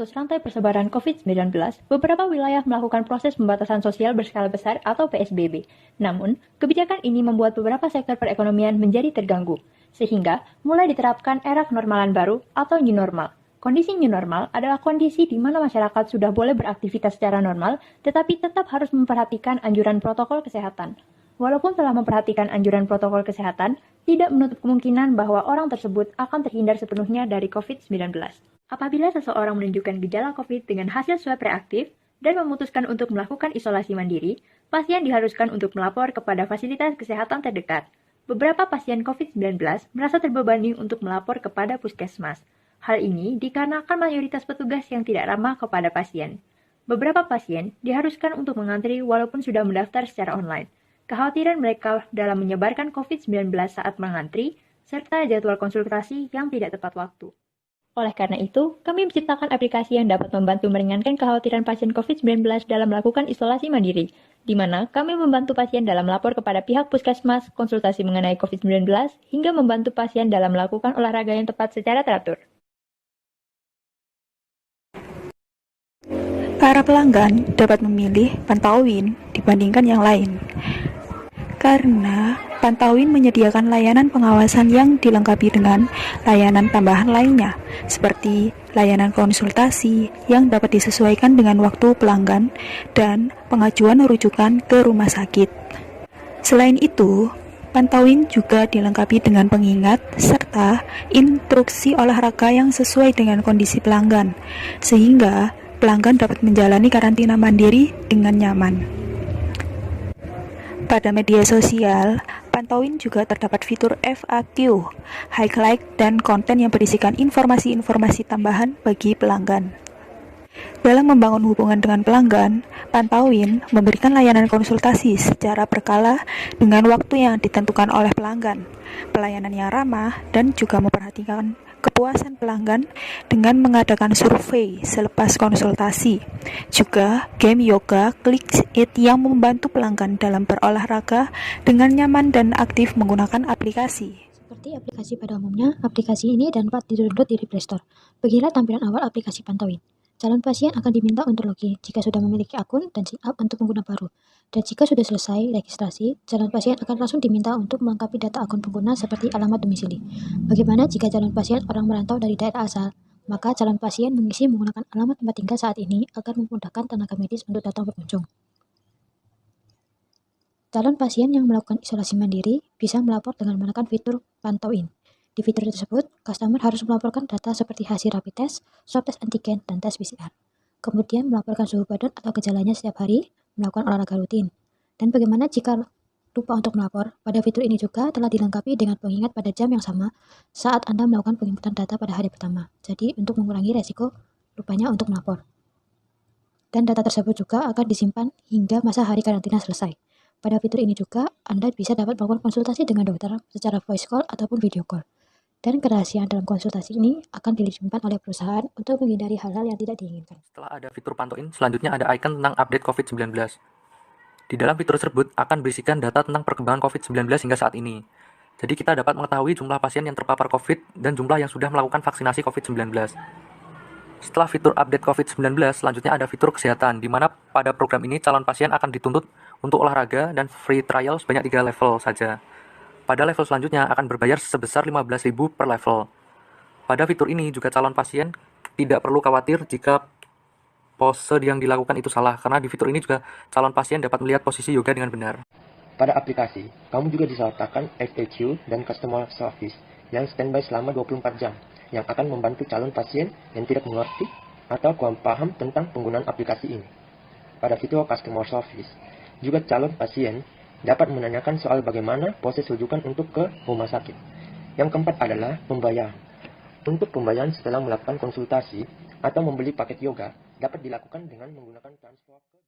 memutus rantai persebaran COVID-19, beberapa wilayah melakukan proses pembatasan sosial berskala besar atau PSBB. Namun, kebijakan ini membuat beberapa sektor perekonomian menjadi terganggu, sehingga mulai diterapkan era kenormalan baru atau new normal. Kondisi new normal adalah kondisi di mana masyarakat sudah boleh beraktivitas secara normal, tetapi tetap harus memperhatikan anjuran protokol kesehatan. Walaupun telah memperhatikan anjuran protokol kesehatan, tidak menutup kemungkinan bahwa orang tersebut akan terhindar sepenuhnya dari COVID-19. Apabila seseorang menunjukkan gejala COVID dengan hasil swab reaktif dan memutuskan untuk melakukan isolasi mandiri, pasien diharuskan untuk melapor kepada fasilitas kesehatan terdekat. Beberapa pasien COVID-19 merasa terbebani untuk melapor kepada puskesmas. Hal ini dikarenakan mayoritas petugas yang tidak ramah kepada pasien. Beberapa pasien diharuskan untuk mengantri walaupun sudah mendaftar secara online. Kekhawatiran mereka dalam menyebarkan COVID-19 saat mengantri, serta jadwal konsultasi yang tidak tepat waktu. Oleh karena itu, kami menciptakan aplikasi yang dapat membantu meringankan kekhawatiran pasien COVID-19 dalam melakukan isolasi mandiri, di mana kami membantu pasien dalam melapor kepada pihak puskesmas, konsultasi mengenai COVID-19, hingga membantu pasien dalam melakukan olahraga yang tepat secara teratur. Para pelanggan dapat memilih Pantauin dibandingkan yang lain, karena Pantauin menyediakan layanan pengawasan yang dilengkapi dengan layanan tambahan lainnya, seperti layanan konsultasi yang dapat disesuaikan dengan waktu pelanggan dan pengajuan rujukan ke rumah sakit. Selain itu, Pantauin juga dilengkapi dengan pengingat serta instruksi olahraga yang sesuai dengan kondisi pelanggan, sehingga pelanggan dapat menjalani karantina mandiri dengan nyaman. Pada media sosial, Pantauin juga terdapat fitur FAQ, highlight, dan konten yang berisikan informasi-informasi tambahan bagi pelanggan. Dalam membangun hubungan dengan pelanggan, Pantauin memberikan layanan konsultasi secara berkala dengan waktu yang ditentukan oleh pelanggan, pelayanan yang ramah, dan juga memperhatikan kepuasan pelanggan dengan mengadakan survei selepas konsultasi. Juga game yoga Click It yang membantu pelanggan dalam berolahraga dengan nyaman dan aktif menggunakan aplikasi. Seperti aplikasi pada umumnya, aplikasi ini dapat di-download di Play Store. Beginilah tampilan awal aplikasi Pantauin. Calon pasien akan diminta untuk login jika sudah memiliki akun dan sign up untuk pengguna baru. Dan jika sudah selesai registrasi, calon pasien akan langsung diminta untuk melengkapi data akun pengguna seperti alamat domisili. Bagaimana jika calon pasien orang merantau dari daerah asal? Maka calon pasien mengisi menggunakan alamat tempat tinggal saat ini agar memudahkan tenaga medis untuk datang berkunjung. Calon pasien yang melakukan isolasi mandiri bisa melapor dengan menggunakan fitur Pantauin. Di fitur tersebut, customer harus melaporkan data seperti hasil rapid test, swab test antigen, dan tes PCR. Kemudian melaporkan suhu badan atau gejalanya setiap hari, melakukan olahraga rutin. Dan bagaimana jika lupa untuk melapor? Pada fitur ini juga telah dilengkapi dengan pengingat pada jam yang sama saat Anda melakukan penginputan data pada hari pertama. Jadi untuk mengurangi resiko lupanya untuk melapor. Dan data tersebut juga akan disimpan hingga masa hari karantina selesai. Pada fitur ini juga Anda bisa dapat melakukan konsultasi dengan dokter secara voice call ataupun video call. Dan kerahasiaan dalam konsultasi ini akan disimpan oleh perusahaan untuk menghindari hal-hal yang tidak diinginkan. Setelah ada fitur Pantauin, selanjutnya ada icon tentang update COVID-19. Di dalam fitur tersebut akan berisikan data tentang perkembangan COVID-19 hingga saat ini. Jadi kita dapat mengetahui jumlah pasien yang terpapar COVID dan jumlah yang sudah melakukan vaksinasi COVID-19. Setelah fitur update COVID-19, selanjutnya ada fitur kesehatan, di mana pada program ini calon pasien akan dituntut untuk olahraga dan free trial sebanyak 3 level saja. Pada level selanjutnya akan berbayar sebesar 15.000 per level. Pada fitur ini juga calon pasien tidak perlu khawatir jika pose yang dilakukan itu salah, karena di fitur ini juga calon pasien dapat melihat posisi yoga dengan benar. Pada aplikasi, kamu juga disertakan FAQ dan Customer Service yang standby selama 24 jam, yang akan membantu calon pasien yang tidak mengerti atau kurang paham tentang penggunaan aplikasi ini. Pada fitur Customer Service, juga calon pasien dapat menanyakan soal bagaimana proses rujukan untuk ke rumah sakit. Yang keempat adalah pembayaran. Untuk pembayaran setelah melakukan konsultasi atau membeli paket yoga dapat dilakukan dengan menggunakan transfer ke